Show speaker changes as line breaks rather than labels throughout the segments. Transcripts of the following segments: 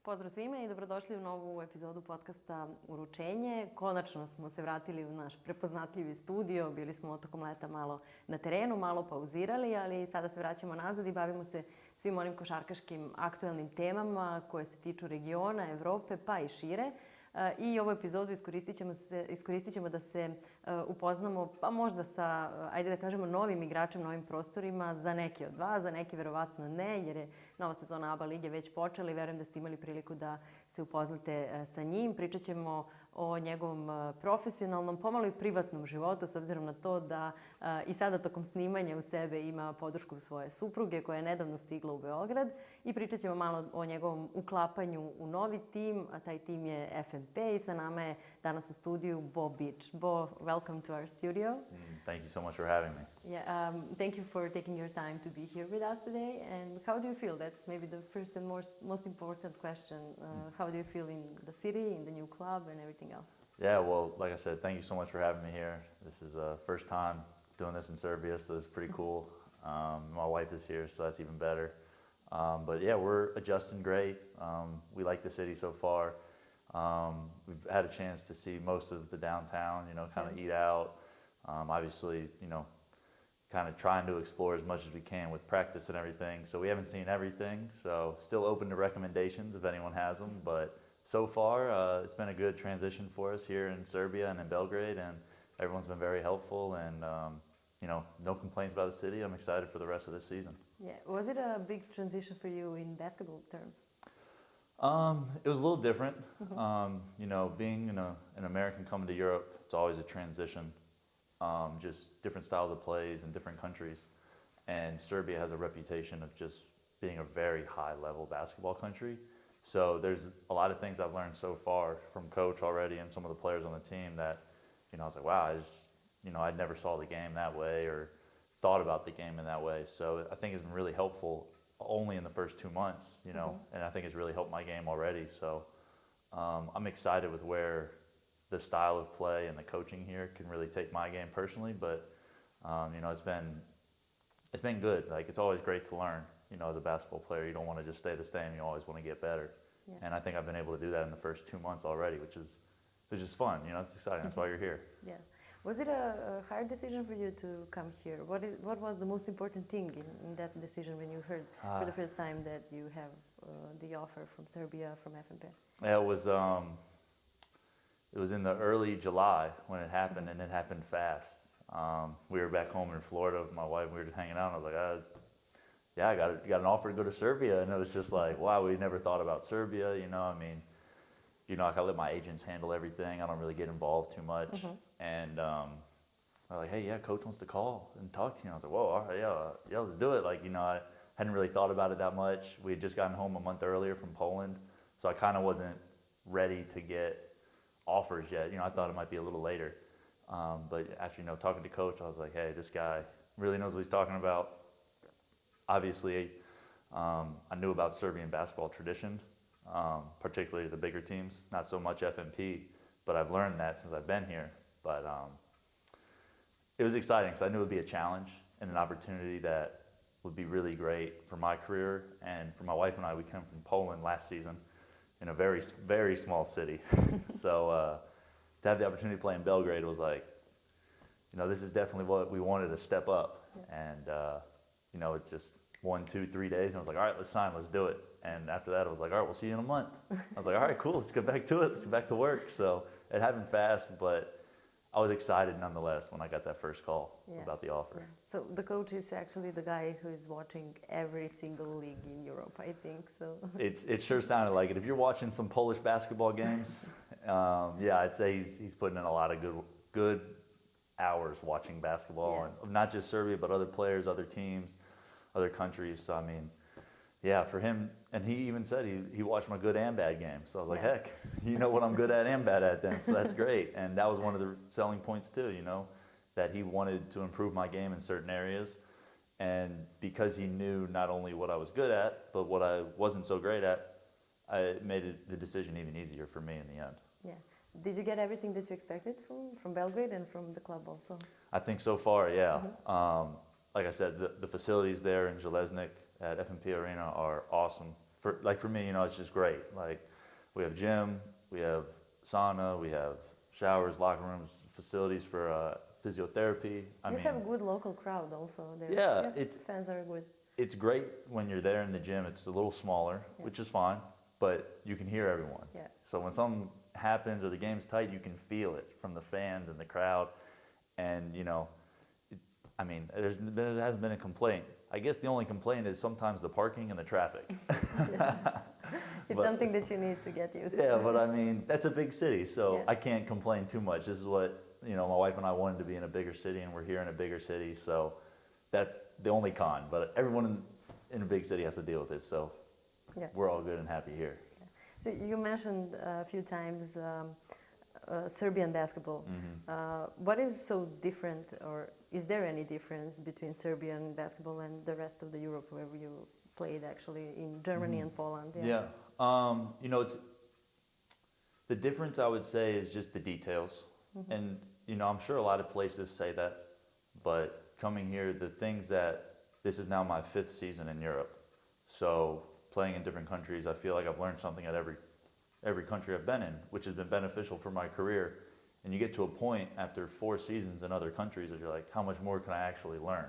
Pozdrav svima i dobrodošli u novu epizodu podcasta Uručenje. Konačno smo se vratili u naš prepoznatljivi studio. Bili smo tokom leta malo na terenu, malo pauzirali, ali sada se vraćamo nazad i bavimo se svim onim košarkaškim aktuelnim temama koje se tiču regiona, Evrope pa i šire. I ovu epizodu iskoristit ćemo da se upoznamo, pa možda sa, ajde da kažemo, novim igračem, novim prostorima za neke od vas, za neke verovatno ne, jer je nova sezona ABA lige već počela i verujem da ste imali priliku da se upoznate sa njim. Pričat ćemo o njegovom profesionalnom, pomalo i privatnom životu, s obzirom na to da i sada tokom snimanja u sebe ima podršku svoje supruge koja je nedavno stigla u Beograd i pričat ćemo malo o njegovom uklapanju u novi tim, a taj tim je FNP i sa nama je danas u studiju Bo Bič. Bo, welcome to our studio.
Thank you so much for having me.
Yeah, thank you for taking your time to be here with us today. And how do you feel? That's maybe the first and most important question. How do you feel in the city, in the new club, and everything else?
Yeah, well, like I said, thank you so much for having me here. This is the first time doing this in Serbia, so it's pretty cool. My wife is here, so that's even better. But yeah, we're adjusting great. We like the city so far. We've had a chance to see most of the downtown, kind of eat out. Obviously, kind of trying to explore as much as we can with practice and everything. So we haven't seen everything, so still open to recommendations if anyone has them. But so far, it's been a good transition for us here in Serbia and in Belgrade, and everyone's been very helpful, and no complaints about the city. I'm excited for the rest of this season.
Yeah, was it a big transition for you in basketball terms?
It was a little different. Being an American coming to Europe, it's always a transition. Just different styles of plays in different countries. And Serbia has a reputation of just being a very high-level basketball country. So there's a lot of things I've learned so far from coach already and some of the players on the team that, I was like, wow, I never saw the game that way or thought about the game in that way. So I think it's been really helpful only in the first 2 months, and I think it's really helped my game already. So I'm excited with where the style of play and the coaching here can really take my game personally. But, it's been good. Like, it's always great to learn. As a basketball player, you don't want to just stay the same. You always want to get better. Yeah. And I think I've been able to do that in the first 2 months already, which is fun. It's exciting. That's why you're here.
Yeah. Was it a hard decision for you to come here? What was the most important thing in that decision when you heard for the first time that you have the offer from Serbia, from FNP?
Yeah, it was in the early July when it happened, and it happened fast. We were back home in Florida with my wife. We were just hanging out, and I was like, I got an offer to go to Serbia, and it was just like, wow, we never thought about Serbia. I can let my agents handle everything. I don't really get involved too much. And they're like, hey, yeah, coach wants to call and talk to you. And I was like, whoa, all right, yeah, let's do it. I hadn't really thought about it that much. We had just gotten home a month earlier from Poland, so I kind of wasn't ready to get offers yet. I thought it might be a little later. But after, talking to coach, I was like, hey, this guy really knows what he's talking about. Obviously, I knew about Serbian basketball tradition, particularly the bigger teams, not so much FNP, but I've learned that since I've been here. But it was exciting because I knew it would be a challenge and an opportunity that would be really great for my career. And for my wife and I, we came from Poland last season in a very, very small city. So to have the opportunity to play in Belgrade was like, this is definitely what we wanted to step up. Yeah. And, it just 1, 2, 3 days, and I was like, all right, let's sign, let's do it. And after that, I was like, all right, we'll see you in a month. I was like, all right, cool, let's get back to it, let's get back to work. So it happened fast, but I was excited nonetheless when I got that first call about the offer.
Yeah. So the coach is actually the guy who is watching every single league in Europe, I think. So
it sure sounded like it. If you're watching some Polish basketball games, I'd say he's putting in a lot of good hours watching basketball, and not just Serbia, but other players, other teams, other countries. So for him, and he even said he watched my good and bad games. So I was like, heck, you know what I'm good at and bad at then, so that's great. And that was one of the selling points too, that he wanted to improve my game in certain areas. And because he knew not only what I was good at, but what I wasn't so great at, it made the decision even easier for me in the end.
Yeah. Did you get everything that you expected from Belgrade and from the club also?
I think so far, yeah. Like I said, the facilities there in Železnik at FNP Arena are awesome. for me, it's just great. Like, we have gym, we have sauna, we have showers, locker rooms, facilities for physiotherapy.
You have a good local crowd also there.
Yeah,
fans are good.
It's great when you're there in the gym. It's a little smaller, which is fine, but you can hear everyone.
Yeah.
So when something happens or the game's tight, you can feel it from the fans and the crowd. And, there hasn't been a complaint. I guess the only complaint is sometimes the parking and the traffic.
It's something that you need to get used to.
Yeah, but that's a big city, so I can't complain too much. This is what, my wife and I wanted to be in a bigger city, and we're here in a bigger city, so that's the only con. But everyone in a big city has to deal with it, so we're all good and happy here.
So you mentioned a few times Serbian basketball. Mm-hmm. What is so different, or is there any difference between Serbian basketball and the rest of the Europe where you played actually in Germany and Poland?
Yeah. It's the difference, I would say, is just the details. Mm-hmm. And, I'm sure a lot of places say that, but coming here, the things that, this is now my 5th season in Europe. So playing in different countries, I feel like I've learned something at every country I've been in, which has been beneficial for my career. And you get to a point after 4 seasons in other countries that you're like, how much more can I actually learn?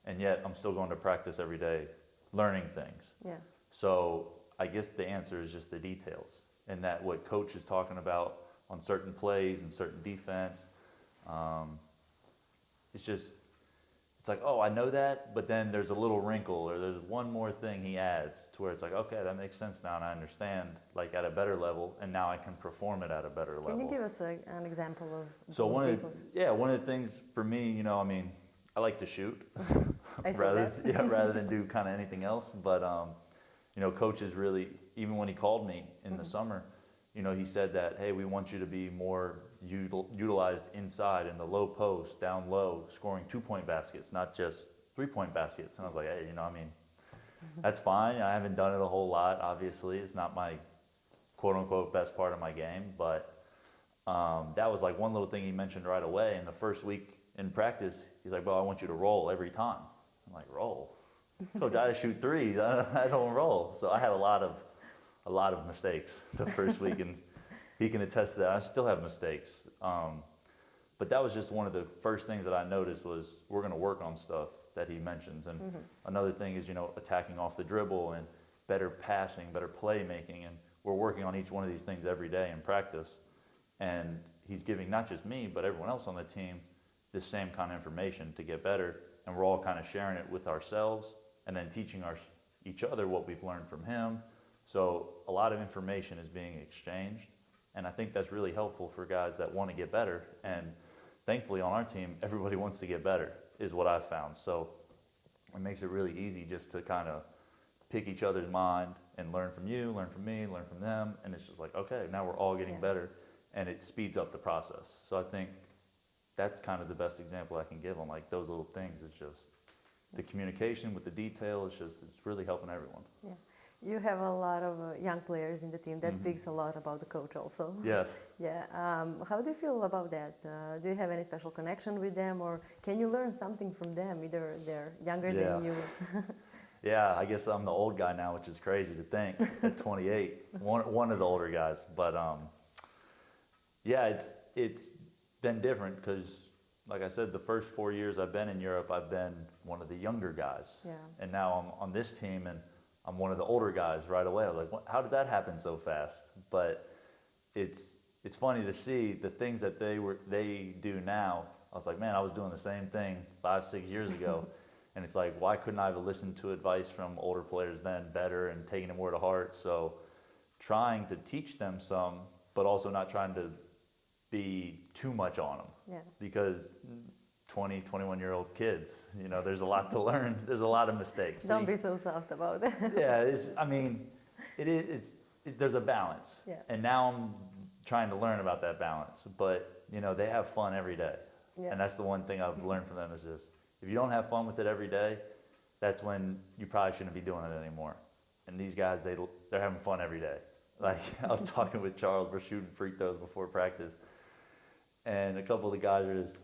And yet I'm still going to practice every day, learning things. Yeah. So I guess the answer is just the details, and that what coach is talking about on certain plays and certain defense. It's like, oh, I know that, but then there's a little wrinkle, or there's one more thing he adds to where it's like, okay, that makes sense now, and I understand, like, at a better level, and now I can perform it at a better level.
Can you give us an example of
so
those details?
One of the things for me, I like to shoot
rather
than do kind of anything else. But coach is really, even when he called me in the summer, he said that, hey, we want you to be more utilized inside in the low post, down low, scoring 2-point baskets, not just 3-point baskets. And I was like, hey, that's fine. I haven't done it a whole lot. Obviously, it's not my quote unquote best part of my game, but that was like one little thing he mentioned right away. In the first week in practice, he's like, well, I want you to roll every time. I'm like, roll? Coach, I shoot threes. I don't roll. So I had a lot of mistakes the first week, and he can attest to that. I still have mistakes. But that was just one of the first things that I noticed was we're going to work on stuff that he mentions. And another thing is, attacking off the dribble and better passing, better playmaking. And we're working on each one of these things every day in practice. And he's giving not just me, but everyone else on the team the same kind of information to get better. And we're all kind of sharing it with ourselves and then teaching each other what we've learned from him. So a lot of information is being exchanged. And I think that's really helpful for guys that want to get better. And thankfully on our team, everybody wants to get better, is what I've found. So it makes it really easy just to kind of pick each other's mind and learn from you, learn from me, learn from them. And it's just like, okay, now we're all getting better. And it speeds up the process. So I think that's kind of the best example I can give on like those little things. It's just the communication with the detail. It's really helping everyone.
Yeah. You have a lot of young players in the team. That speaks a lot about the coach also.
Yes.
Yeah. How do you feel about that? Do you have any special connection with them, or can you learn something from them? Either they're younger than you.
Yeah, I guess I'm the old guy now, which is crazy to think at 28. One of the older guys. But it's been different because, like I said, the first 4 years I've been in Europe, I've been one of the younger guys. Yeah. And now I'm on this team, and I'm one of the older guys right away. I was like, how did that happen so fast? But it's funny to see the things that they do now. I was like, man, I was doing the same thing 5-6 years ago. And it's like, why couldn't I have listened to advice from older players then better and taken it more to heart? So trying to teach them some, but also not trying to be too much on them. Yeah. Because 20, 21-year-old kids, there's a lot to learn. There's a lot of mistakes.
Don't be so soft about it.
Yeah, there's a balance. Yeah. And now I'm trying to learn about that balance. But, they have fun every day. Yeah. And that's the one thing I've learned from them is just, if you don't have fun with it every day, that's when you probably shouldn't be doing it anymore. And these guys, they're having fun every day. Like, I was talking with Charles, we're shooting free throws before practice. And a couple of the guys are just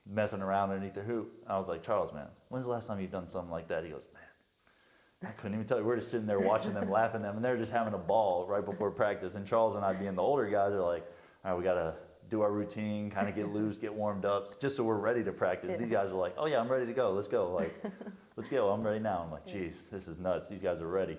messing around underneath the hoop. I was like, Charles, man, when's the last time you've done something like that? He goes, man, I couldn't even tell you. We're just sitting there watching them, laughing at them, and they're just having a ball right before practice. And Charles and I, being the older guys, are like, all right, we got to do our routine, kind of get loose, get warmed up, just so we're ready to practice.
Yeah.
These guys are like, oh yeah, I'm ready to go. Let's go. Like, let's go. I'm ready now. I'm like, geez, this is nuts. These guys are ready.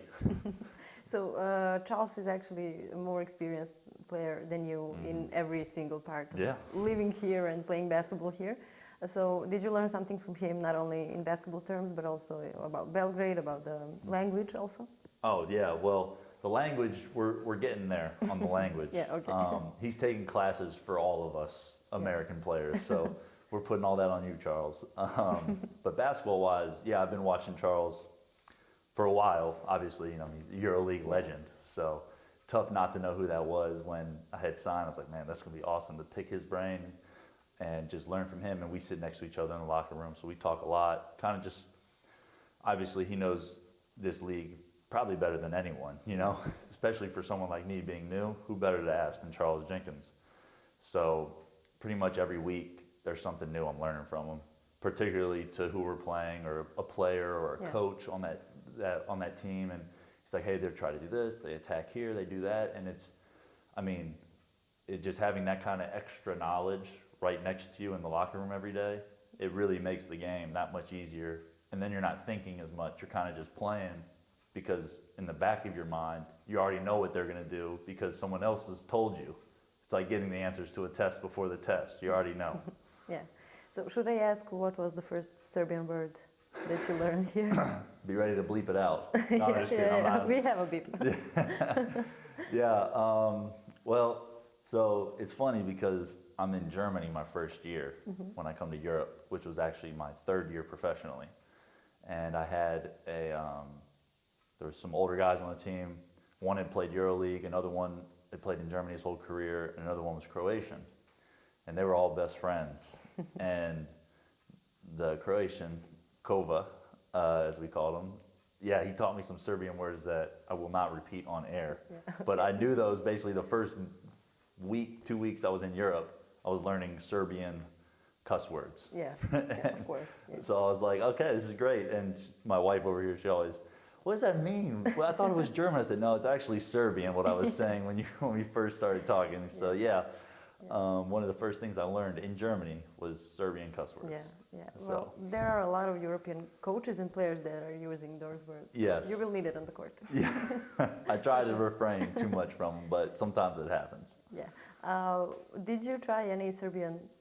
So Charles is actually a more experienced player than you in every single part of living here and playing basketball here. So did you learn something from him, not only in basketball terms, but also about Belgrade, about the language also?
Oh yeah, well, the language, we're getting there on the language.
Yeah, okay.
He's taking classes for all of us American players, so we're putting all that on you, Charles. But basketball-wise, yeah, I've been watching Charles for a while. Obviously, you know, he's a EuroLeague legend, so tough not to know who that was when I had signed. I was like, man, that's gonna be awesome to pick his brain and just learn from him. And we sit next to each other in the locker room, so we talk a lot. Kind of just, obviously, he knows this league probably better than anyone, you know, especially for someone like me being new. Who better to ask than Čarlsa Dženkinsa? So pretty much every week there's something new I'm learning from him, particularly to who we're playing or a player or a coach on that team. And he's like, hey, they're trying to do this, they attack here, they do that. And it's, I mean, it just having that kind of extra knowledge right next to you in the locker room every day, it really makes the game that much easier. And then you're not thinking as much, you're kind of just playing, because in the back of your mind, you already know what they're going to do because someone else has told you. It's like getting the answers to a test before the test. You already know.
Yeah. So should I ask what was the first Serbian word that you learned here?
Be ready to bleep it out. No, I'm just kidding.
Yeah. We have a beep.
Yeah. Well, so it's funny because I'm in Germany my first year when I come to Europe, which was actually my third year professionally. And I had there were some older guys on the team. One had played EuroLeague, another one had played in Germany his whole career, and another one was Croatian. And they were all best friends. And the Croatian, Kova, as we called him, yeah, he taught me some Serbian words that I will not repeat on air. Yeah. But I knew those basically the first week, 2 weeks I was in Europe, I was learning Serbian cuss words.
Yeah, yeah, of course. Yeah.
So I was like, okay, this is great. And my wife over here, she always, what does that mean? Well, I thought it was German. I said, no, it's actually Serbian, what I was saying when we first started talking. So yeah, one of the first things I learned in Germany was Serbian cuss words.
Yeah, yeah. So, well, there are a lot of European coaches and players that are using those words. So
yes.
You will need it on the court.
Yeah, I try to refrain too much from them, but sometimes it happens.
Yeah. Did you try any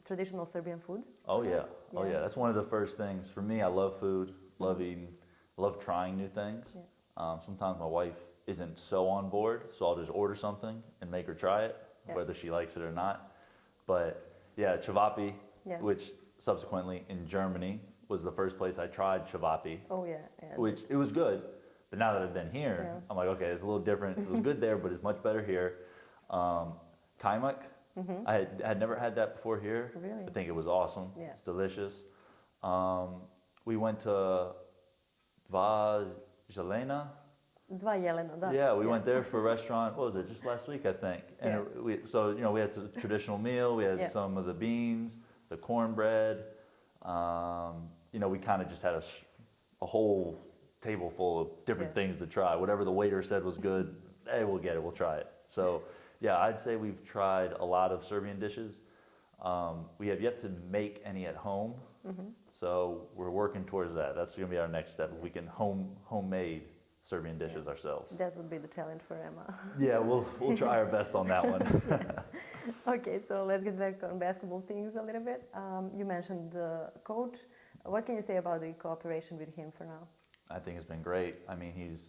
traditional Serbian food?
Oh yeah. Oh yeah. That's one of the first things. For me, I love food, love eating, love trying new things. Yeah. Sometimes my wife isn't so on board, so I'll just order something and make her try it, whether she likes it or not. But yeah, cevapi, which subsequently in Germany was the first place I tried cevapi.
Oh yeah.
Which it was good, but now that I've been here, I'm like, okay, it's a little different. It was good there, but it's much better here. Kaimak, I had never had that before here.
Really?
I think it was awesome. Yeah. It's delicious. We went to Dva Jelena. Yeah, we went there for a restaurant. What was it? Just last week, I think. And we had some traditional meal. We had some of the beans, the cornbread. We kind of just had a whole table full of different things to try. Whatever the waiter said was good, hey, we'll get it. We'll try it. So yeah, I'd say we've tried a lot of Serbian dishes. We have yet to make any at home. So we're working towards that. That's going to be our next step. If we can homemade Serbian dishes ourselves.
That would be the challenge for Emma.
Yeah, we'll try our best on that one.
Okay, so let's get back on basketball things a little bit. You mentioned the coach. What can you say about the cooperation with him for now?
I think it's been great. I mean, he's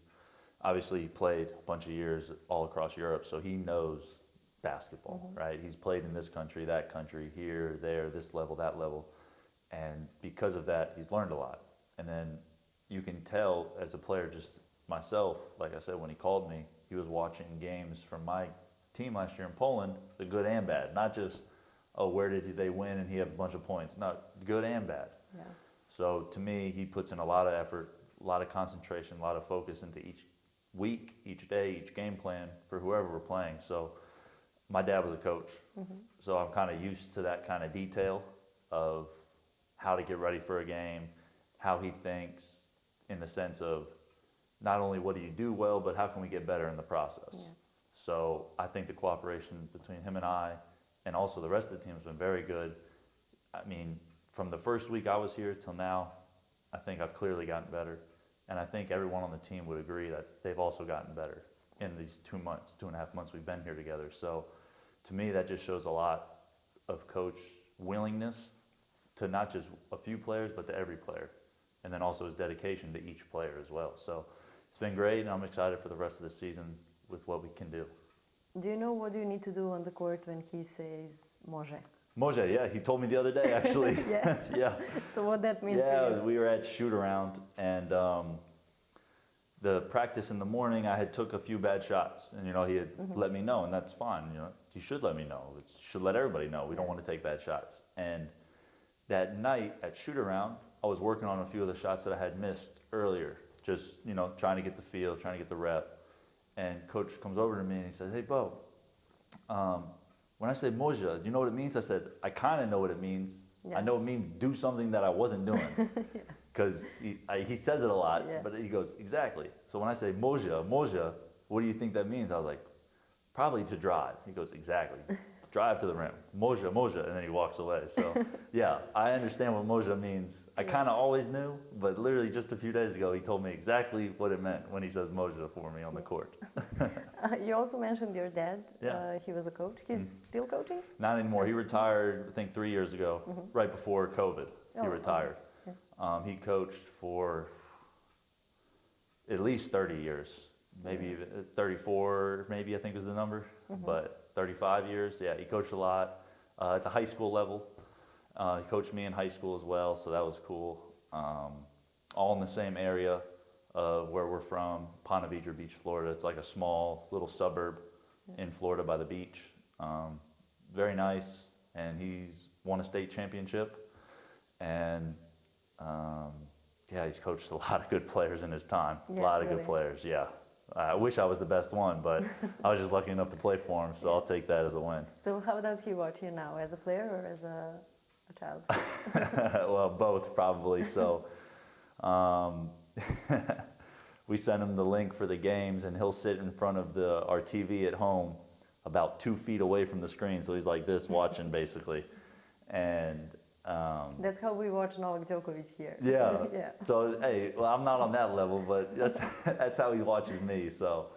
obviously played a bunch of years all across Europe, so he knows basketball, right? He's played in this country, that country, here, there, this level, that level. And because of that, he's learned a lot. And then you can tell as a player, just myself, like I said, when he called me, he was watching games from my team last year in Poland, the good and bad. Not just, oh, where did they win and he had a bunch of points. Not good and bad. Yeah. So to me, he puts in a lot of effort, a lot of concentration, a lot of focus into each week, each day, each game plan for whoever we're playing. So my dad was a coach, so I'm kind of used to that kind of detail of how to get ready for a game, how he thinks in the sense of not only what do you do well, but how can we get better in the process?
Yeah.
So I think the cooperation between him and I, and also the rest of the team, has been very good. I mean, from the first week I was here till now, I think I've clearly gotten better. And I think everyone on the team would agree that they've also gotten better in these 2 months, 2.5 months we've been here together. So to me, that just shows a lot of coach willingness to not just a few players, but to every player. And then also his dedication to each player as well. So it's been great, and I'm excited for the rest of the season with what we can do.
Do you know what you need to do on the court when he says može?
Može, yeah, he told me the other day, actually.
Yeah.
Yeah.
So what that means for
Yeah,
you?
we were at shoot around, and the practice in the morning, I had took a few bad shots, and he had let me know, and that's fine. You should let me know. You should let everybody know. We don't want to take bad shots. And that night at shoot around, I was working on a few of the shots that I had missed earlier, just trying to get the feel, trying to get the rep. And coach comes over to me and he says, "Hey, Bo, when I say može, do you know what it means?" I said, "I kind of know what it means.
Yeah.
I know it means do something that I wasn't doing." Because he says it a lot,
Yeah.
but he goes, "Exactly." So when I say može, what do you think that means? I was like, "Probably to drive." He goes, "Exactly. Drive to the rim. Može, and then he walks away. So yeah, I understand what može means. I kind of always knew, but literally just a few days ago, he told me exactly what it meant when he says može for me on the court.
You also mentioned your dad.
Yeah.
He was a coach. He's still coaching?
Not anymore. He retired, I think, 3 years ago, right before COVID. He retired.
Okay.
He coached for at least 30 years, maybe even 34, maybe I think is the number, but 35 years. Yeah, he coached a lot at the high school level. He coached me in high school as well, so that was cool. All in the same area where we're from, Ponte Vedra Beach, Florida. It's like a small little suburb in Florida by the beach. Very nice, and he's won a state championship. And yeah, he's coached a lot of good players in his time.
Yeah,
a lot of
really.
good players, yeah. I wish I was the best one, but I was just lucky enough to play for him, so I'll take that as a win.
So how does he watch you now, as a player or as a child?
Well, both probably. So we send him the link for the games, and he'll sit in front of our TV at home about 2 feet away from the screen. So he's like this watching basically. And
That's how we watch Novak Djokovic here.
yeah.
Yeah.
So hey, well, I'm not on that level, but that's how he watches me. So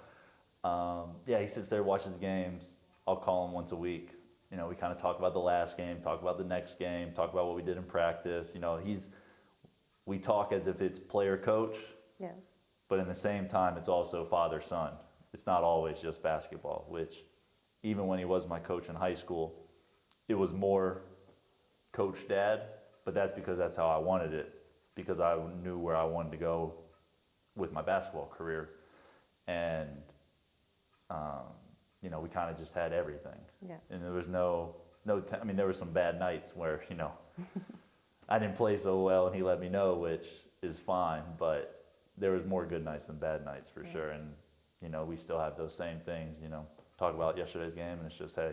yeah, he sits there, watches the games. I'll call him once a week. We kind of talk about the last game, talk about the next game, talk about what we did in practice. We talk as if it's player coach,
Yeah.
but in the same time, it's also father son. It's not always just basketball. Which, even when he was my coach in high school, it was more coach dad, but that's because that's how I wanted it, because I knew where I wanted to go with my basketball career. And we kind of just had everything.
Yeah.
And there was there were some bad nights where I didn't play so well, and he let me know, which is fine, but there was more good nights than bad nights for sure. And we still have those same things. Talk about yesterday's game, and it's just, hey,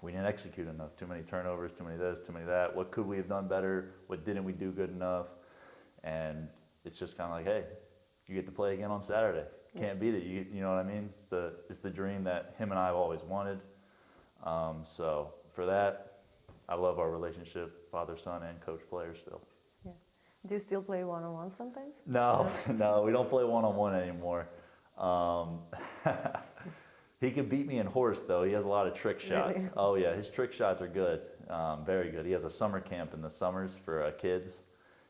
we didn't execute enough. Too many turnovers, too many this, too many that. What could we have done better? What didn't we do good enough? And it's just kind of like, hey, you get to play again on Saturday. Can't beat it. You know what I mean? It's the dream that him and I have always wanted. So for that, I love our relationship, father, son, and coach player still.
Yeah. Do you still play one-on-one sometimes?
No, we don't play one-on-one anymore. He can beat me in horse, though. He has a lot of trick shots.
Really?
Oh, yeah. His trick shots are good. Very good. He has a summer camp in the summers for kids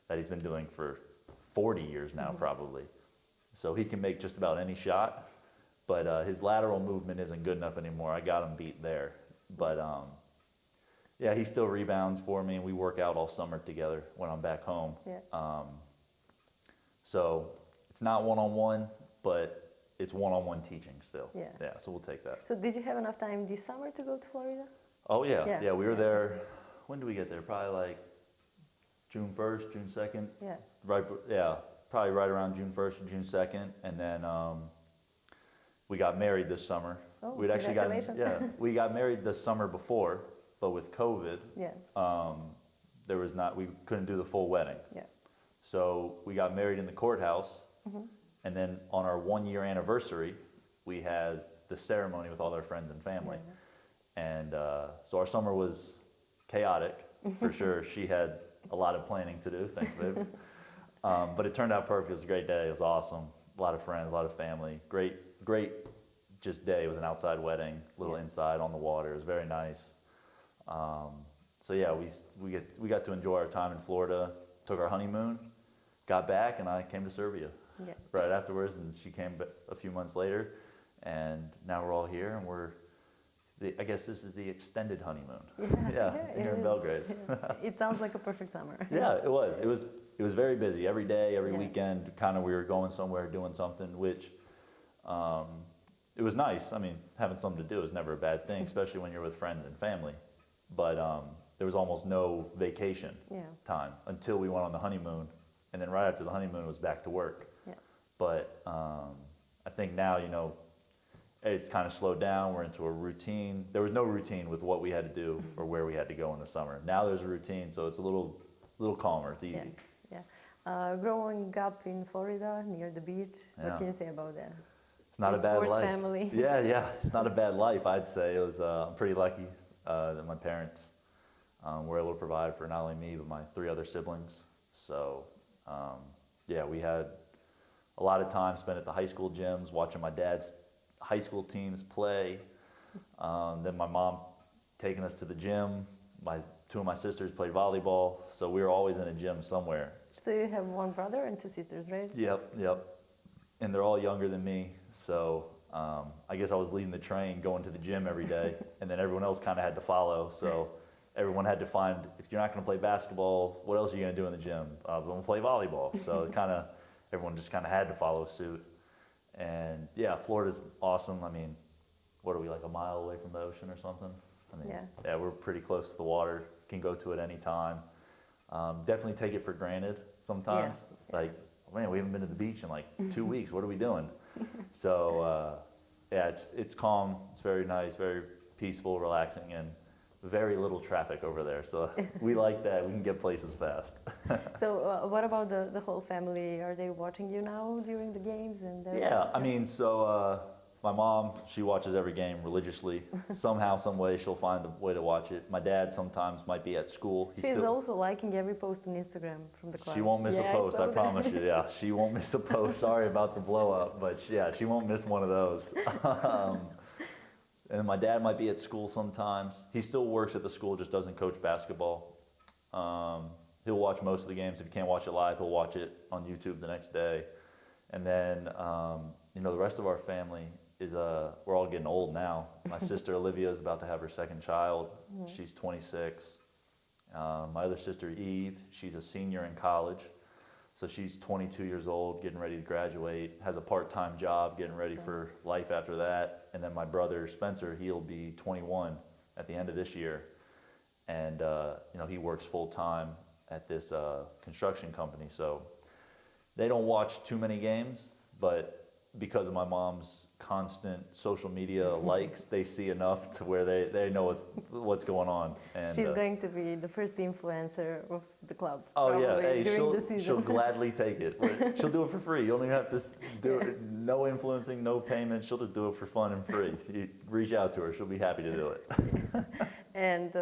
that he's been doing for 40 years now, probably. So he can make just about any shot, but his lateral movement isn't good enough anymore. I got him beat there. But, yeah, he still rebounds for me, and we work out all summer together when I'm back home.
Yeah.
So it's not one-on-one, but it's one-on-one teaching still.
Yeah.
Yeah, so we'll take that.
So did you have enough time this summer to go to Florida?
Oh, yeah.
Yeah.
We were there. When did we get there? Probably like June 1st, June 2nd.
Yeah.
Probably right around June 1st or June 2nd. And then we got married this summer.
Oh,
We'd actually
congratulations.
we got married the summer before, but with COVID,
Yeah.
we couldn't do the full wedding.
Yeah.
So we got married in the courthouse, And then on our 1-year anniversary, we had the ceremony with all our friends and family. And so our summer was chaotic, for sure. She had a lot of planning to do, thanks, babe. But it turned out perfect. It was a great day. It was awesome. A lot of friends, a lot of family. Great just day. It was an outside wedding, a little inside on the water. It was very nice. So yeah, we got to enjoy our time in Florida, took our honeymoon, got back, and I came to Serbia right afterwards, and she came a few months later, and now we're all here, and I guess this is the extended honeymoon. Here in Belgrade.
It sounds like a perfect summer.
Yeah, it was. It was very busy every day, every weekend. Kind of, we were going somewhere, doing something, which it was nice. I mean, having something to do is never a bad thing, especially when you're with friends and family. But there was almost no vacation time until we went on the honeymoon, and then right after the honeymoon, it was back to work. But I think now, it's kind of slowed down. We're into a routine. There was no routine with what we had to do or where we had to go in the summer. Now there's a routine, so it's a little calmer. It's easy.
Growing up in Florida near the beach, what can you say about that?
It's not a bad life.
Family.
Yeah. It's not a bad life, I'd say. It was. I'm pretty lucky that my parents were able to provide for not only me but my 3 other siblings. So we had a lot of time spent at the high school gyms watching my dad's high school teams play. Then my mom taking us to the gym. 2 of my sisters played volleyball, so we were always in a gym somewhere.
So you have 1 brother and 2 sisters, right?
Yep. And they're all younger than me, so I guess I was leading the train, going to the gym every day, and then everyone else kind of had to follow. So everyone had to find, if you're not going to play basketball, what else are you going to do in the gym? I'm going to play volleyball. So everyone just kind of had to follow suit. And yeah, Florida's awesome. I mean, what are we, like a mile away from the ocean or something? I mean, we're pretty close to the water. Can go to it any time. Definitely take it for granted sometimes. Like, man, we haven't been to the beach in like 2 weeks. What are we doing? So it's calm. It's very nice, very peaceful, relaxing, and very little traffic over there. So we like that. We can get places fast.
So what about the whole family? Are they watching you now during the games?
I mean, my mom, she watches every game religiously. Somehow, some way, she'll find a way to watch it. My dad sometimes might be at school.
She's also liking every post on Instagram from the club.
She won't miss a post, I promise you. Yeah, she won't miss a post. Sorry about the blow up, but she won't miss one of those. And my dad might be at school sometimes. He still works at the school, just doesn't coach basketball. He'll watch most of the games. If he can't watch it live, he'll watch it on YouTube the next day. And then, the rest of our family we're all getting old now. My sister Olivia is about to have her 2nd child. She's 26. My other sister Eve, she's a senior in college. So she's 22 years old, getting ready to graduate, has a part-time job, getting ready for life after that. And then my brother Spencer, he'll be 21 at the end of this year. And he works full-time at this construction company. So they don't watch too many games, but because of my mom's constant social media likes, they see enough to where they know what's going on. And
she's going to be the first influencer of the club.
Oh yeah, hey,
during the season.
She'll gladly take it. She'll do it for free. You don't even have to do it. No influencing, no payment. She'll just do it for fun and free. You reach out to her; she'll be happy to do it.
And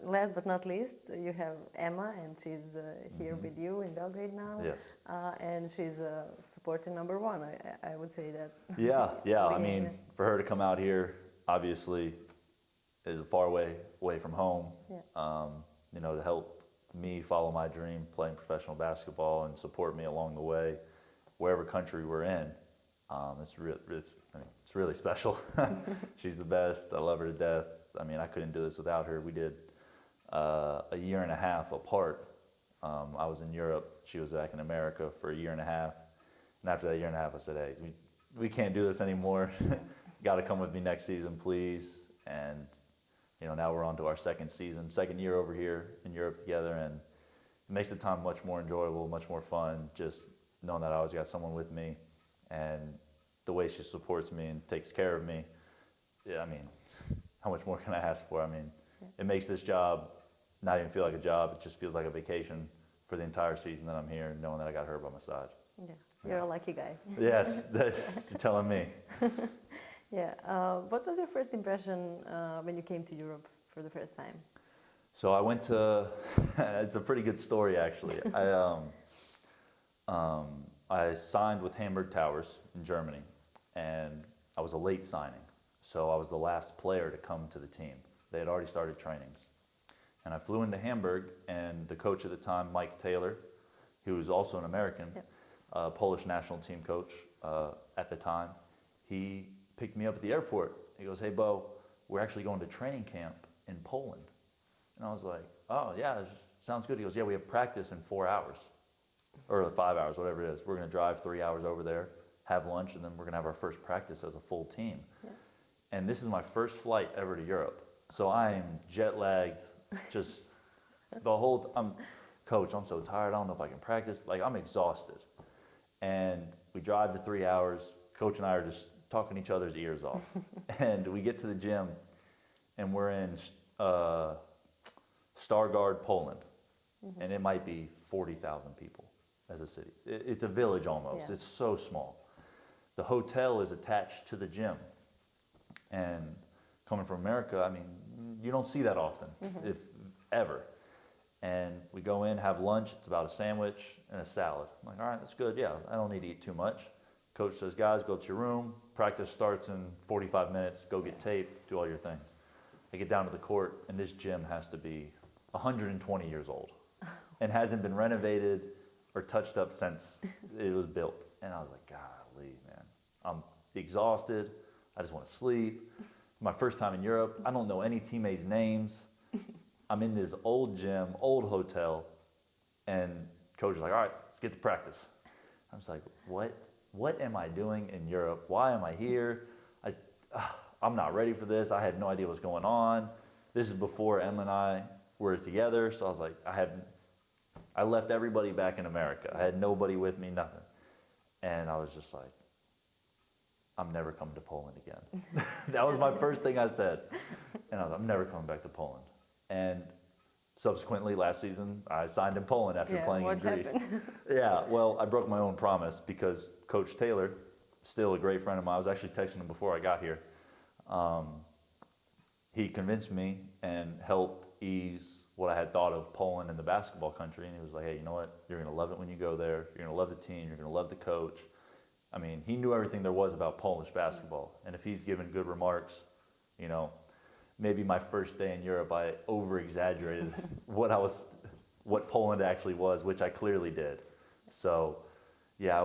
last but not least, you have Emma, and she's here with you in Belgrade now.
Yes.
And she's supporter number 1, I would say that.
Yeah. I mean, for her to come out here, obviously, is a far away from home. To help me follow my dream, playing professional basketball, and support me along the way, wherever country we're in. It's really special. She's the best. I love her to death. I mean, I couldn't do this without her. We did a 1.5 years apart. I was in Europe. She was back in America for 1.5 years. And after that 1.5 years, I said, hey, we can't do this anymore. Got to come with me next season, please. And, now we're on to our 2nd year over here in Europe together. And it makes the time much more enjoyable, much more fun, just knowing that I always got someone with me. And the way she supports me and takes care of me, I mean, how much more can I ask for? I mean, it makes this job not even feel like a job. It just feels like a vacation for the entire season that I'm here, knowing that I got her by my side.
You're a lucky guy.
Yes, you're telling me.
Yeah. What was your first impression when you came to Europe for the first time?
So I went to, it's a pretty good story actually. I signed with Hamburg Towers in Germany, and I was a late signing. So I was the last player to come to the team. They had already started trainings. And I flew into Hamburg, and the coach at the time, Mike Taylor, who was also an American, Polish national team coach at the time, he picked me up at the airport. He goes, "Hey, Bo, we're actually going to training camp in Poland." And I was like, "Oh, yeah, sounds good." He goes, "Yeah, we have practice in 4 hours, or 5 hours, whatever it is. We're going to drive 3 hours over there, have lunch, and then we're going to have our first practice as a full team." Yeah. And this is my first flight ever to Europe. So I am jet lagged, just the whole "Coach, I'm so tired. I don't know if I can practice." Like, I'm exhausted. And we drive the 3 hours. Coach and I are just talking each other's ears off. And we get to the gym, and we're in Stargard, Poland. Mm-hmm. And it might be 40,000 people as a city. It's a village almost. Yeah. It's so small. The hotel is attached to the gym. And coming from America, I mean, you don't see that often, if ever. And we go in, have lunch. It's about a sandwich and a salad. I'm like, all right, that's good. Yeah, I don't need to eat too much. Coach says, "Guys, go to your room. Practice starts in 45 minutes. Go get tape, do all your things." I get down to the court, and this gym has to be 120 years old and hasn't been renovated or touched up since it was built. And I was like, golly, man, I'm exhausted. I just want to sleep. My first time in Europe. I don't know any teammates' names. I'm in this old gym, old hotel, and coach is like, "All right, let's get to practice." I was like, what am I doing in Europe? Why am I here? I'm not ready for this. I had no idea what's going on. This is before Emma and I were together, so I was like, I left everybody back in America. I had nobody with me, nothing. And I was just like, I'm never coming to Poland again. That was my first thing I said. And I was like, I'm never coming back to Poland. And subsequently, last season, I signed in Poland after playing in Greece. Yeah, well, I broke my own promise because Coach Taylor, still a great friend of mine, I was actually texting him before I got here. He convinced me and helped ease what I had thought of Poland and the basketball country. And he was like, "Hey, you know what? You're going to love it when you go there. You're going to love the team. You're going to love the coach." I mean, he knew everything there was about Polish basketball. And if he's given good remarks, you know, maybe my first day in Europe, I over-exaggerated what Poland actually was, which I clearly did. So, yeah, I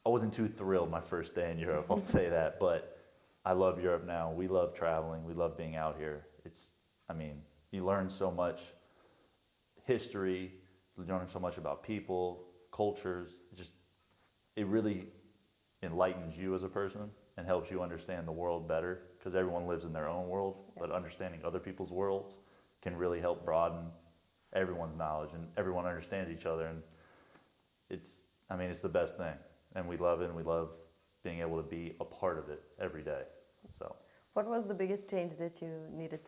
wasn't too thrilled my first day in Europe, I'll say that. But I love Europe now. We love traveling. We love being out here. You learn so much history, you learn so much about people, cultures. It really enlightens you as a person and helps you understand the world better, because everyone lives in their own world, but understanding other people's worlds can really help broaden everyone's knowledge, and everyone understands each other, and it's the best thing, and we love it, and we love being able to be a part of it every day. So,
what was the biggest change that you needed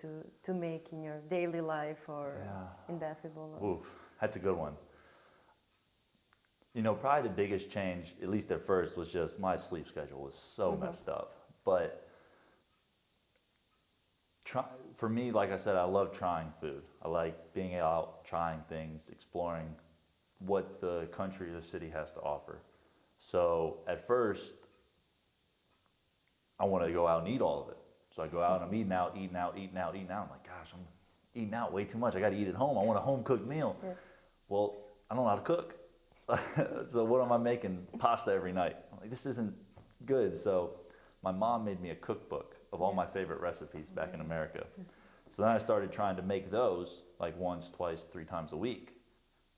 to make in your daily life or in basketball?
Oof, that's a good one. You know, probably the biggest change, at least at first, was just my sleep schedule was so messed up. But for me, like I said, I love trying food. I like being out, trying things, exploring what the country or the city has to offer. So at first, I wanted to go out and eat all of it. So I go out and I'm eating out. I'm like, gosh, I'm eating out way too much. I got to eat at home. I want a home-cooked meal. Yeah. Well, I don't know how to cook. So what am I making? Pasta every night. I'm like, this isn't good. So my mom made me a cookbook of all my favorite recipes back in America. So then I started trying to make those like once, twice, 3 times a week.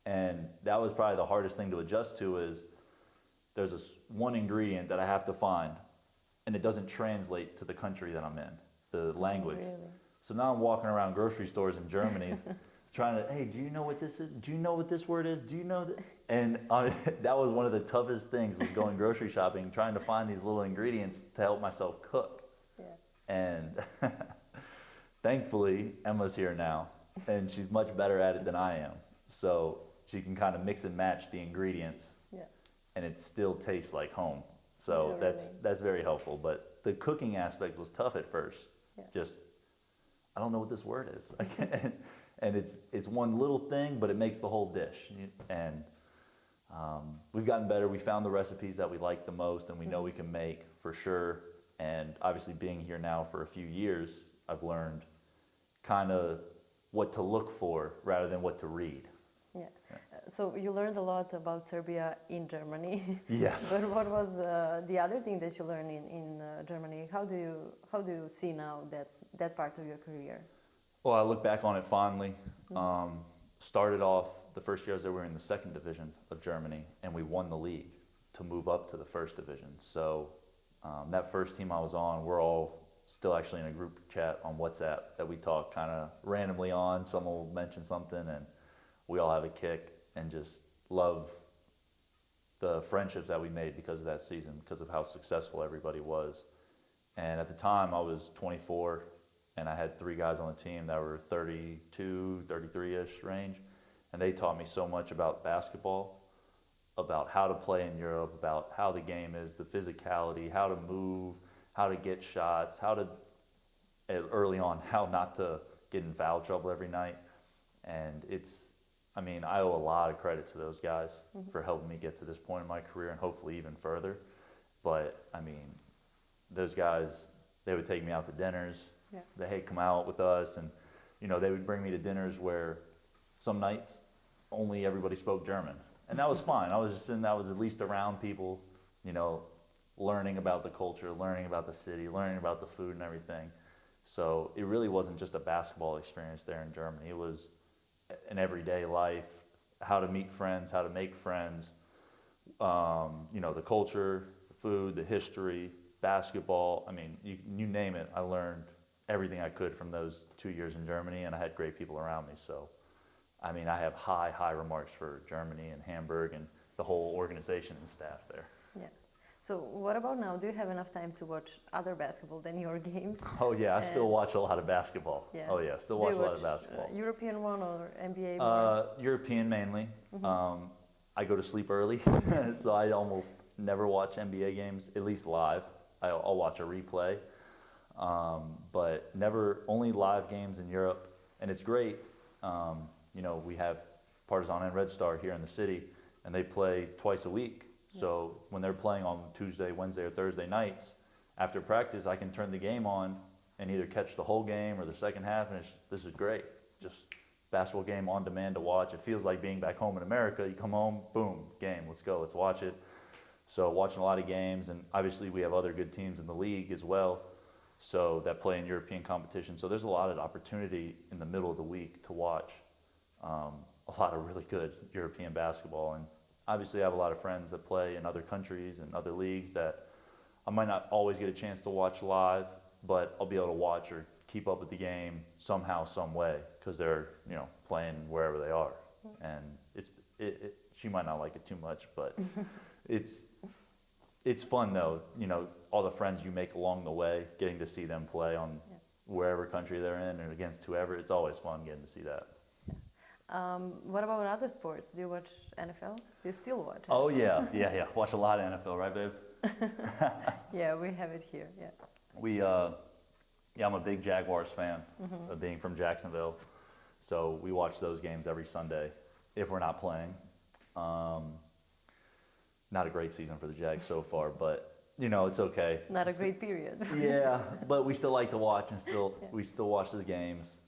And that was probably the hardest thing to adjust to, is there's this one ingredient that I have to find, and it doesn't translate to the country that I'm in, the language. Really? So now I'm walking around grocery stores in Germany trying to, hey, do you know what this is? Do you know what this word is? Do you know that? And that was one of the toughest things, was going grocery shopping, trying to find these little ingredients to help myself cook. Yeah. And thankfully, Emma's here now, and she's much better at it than I am. So she can kind of mix and match the ingredients. Yeah. and it still tastes like home. So
Yeah,
that's very helpful. But the cooking aspect was tough at first.
Yeah.
Just, I don't know what this word is. And it's one little thing, but it makes the whole dish. And we've gotten better. We found the recipes that we like the most and we know we can make for sure. And obviously being here now for a few years, I've learned kind of what to look for rather than what to read.
Yeah. So you learned a lot about Serbia in Germany.
Yes.
But what was the other thing that you learned in Germany? How do you see now that part of your career?
Well, I look back on it fondly. Started off the first year I was there, we were in the second division of Germany, and we won the league to move up to the first division. So that first team I was on, we're all still actually in a group chat on WhatsApp that we talk kind of randomly on. Someone will mention something, and we all have a kick and just love the friendships that we made because of that season, because of how successful everybody was. And at the time, I was 24, and I had 3 guys on the team that were 32, 33-ish range. And they taught me so much about basketball, about how to play in Europe, about how the game is, the physicality, how to move, how to get shots, how to, early on, how not to get in foul trouble every night. And I mean, I owe a lot of credit to those guys for helping me get to this point in my career and hopefully even further. But, I mean, those guys, they would take me out to dinners.
Yeah.
They'd come out with us, and, you know, they would bring me to dinners where some nights only everybody spoke German. And that was fine. I was at least around people, you know, learning about the culture, learning about the city, learning about the food and everything. So it really wasn't just a basketball experience there in Germany. It was an everyday life, how to meet friends, how to make friends, you know, the culture, the food, the history, basketball. I mean, you name it. I learned everything I could from those 2 years in Germany, and I had great people around me. So, I mean, I have high remarks for Germany and Hamburg and the whole organization and staff there.
Yeah. So what about now? Do you have enough time to watch other basketball than your games?
Oh yeah, I still watch a lot of basketball.
Yeah.
Oh yeah, still watch a lot of basketball.
European one or NBA more?
European mainly. I go to sleep early, so I almost never watch NBA games, at least live. I'll watch a replay, but only live games in Europe. And it's great. You know, we have Partizan and Red Star here in the city, and they play twice a week. So when they're playing on Tuesday, Wednesday, or Thursday nights, after practice, I can turn the game on and either catch the whole game or the second half, and this is great. Just basketball game on demand to watch. It feels like being back home in America. You come home, boom, game, let's go, let's watch it. So watching a lot of games, and obviously we have other good teams in the league as well, so that play in European competition. So there's a lot of opportunity in the middle of the week to watch a lot of really good European basketball. And obviously I have a lot of friends that play in other countries and other leagues that I might not always get a chance to watch live, but I'll be able to watch or keep up with the game somehow, some way, because they're, you know, playing wherever they are. And she might not like it too much, but it's fun though, you know, all the friends you make along the way, getting to see them play on wherever country they're in and against whoever. It's always fun getting to see that.
What about other sports? Do you watch NFL? Do you still watch?
Oh yeah. Watch a lot of NFL, right, babe?
Yeah, we have it here. Yeah.
I'm a big Jaguars fan, being from Jacksonville. So we watch those games every Sunday if we're not playing. Not a great season for the Jags so far, but you know, it's okay.
Not a great period.
Yeah, but we still like to watch, and we still watch the games.